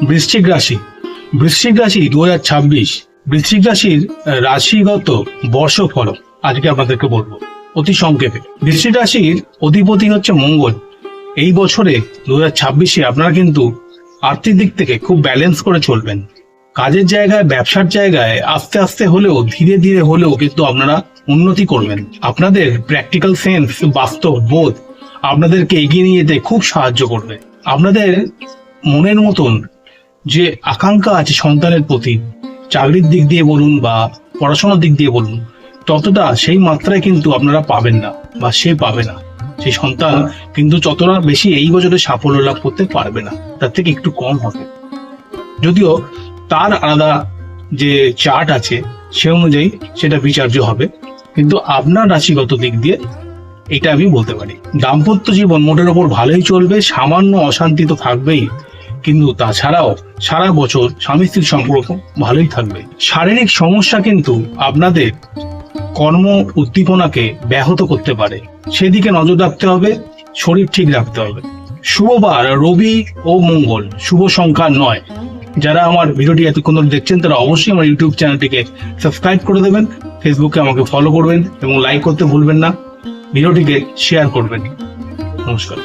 বৃশ্চিক রাশি। বৃশ্চিক রাশি 2026 বৃশ্চিক রাশির রাশিগত বর্ষফল আজকে আপনাদেরকে বলবো অতি সংক্ষেপে। বৃশ্চিক রাশির অধিপতি হচ্ছে মঙ্গল। এই বছরে 2026-এ আপনারা কিন্তু আর্থিক দিক থেকে খুব ব্যালেন্স করে চলবেন। কাজের জায়গায়, ব্যবসার জায়গায় আস্তে আস্তে হলেও, ধীরে ধীরে হলেও কিন্তু আপনারা উন্নতি করবেন। আপনাদের প্র্যাকটিক্যাল সেন্স, বাস্তব বোধ আপনাদেরকে এগিয়ে নিয়ে যেতে খুব সাহায্য করবে। আপনাদের মনের মতন যে আকাঙ্ক্ষা আছে সন্তানের প্রতি, চাকরির দিক দিয়ে বলুন বা পড়াশোনার দিক দিয়ে বলুন, ততটা সেই মাত্রায় কিন্তু আপনারা পাবেন না বা সে পাবে না। সেই সন্তান কিন্তু যতটা বেশি এই বছরে সাফল্য লাভ করতে পারবে না, তার থেকে একটু কম হবে। যদিও তার আলাদা যে চার্ট আছে সে অনুযায়ী সেটা বিচার্য হবে, কিন্তু আপনার রাশিগত দিক দিয়ে এটা আমি বলতে পারি। দাম্পত্য জীবন মোটের ওপর ভালোই চলবে, সামান্য অশান্তি তো থাকবেই, কিন্তু তাছাড়াও সারা বছর স্বামী স্ত্রীর সম্পর্ক ভালোই থাকবে। শারীরিক সমস্যা কিন্তু আপনাদের কর্ম উদ্দীপনাকে ব্যাহত করতে পারে, সেদিকে নজর রাখতে হবে, শরীর ঠিক রাখতে হবে। শুভবার রবি ও মঙ্গল, শুভ সংখ্যা 9। যারা আমার ভিডিওটি এতক্ষণ ধরে দেখছেন তারা অবশ্যই আমার ইউটিউব চ্যানেলটিকে সাবস্ক্রাইব করে দেবেন, ফেসবুকে আমাকে ফলো করবেন এবং লাইক করতে ভুলবেন না, ভিডিওটিকে শেয়ার করবেন। নমস্কার।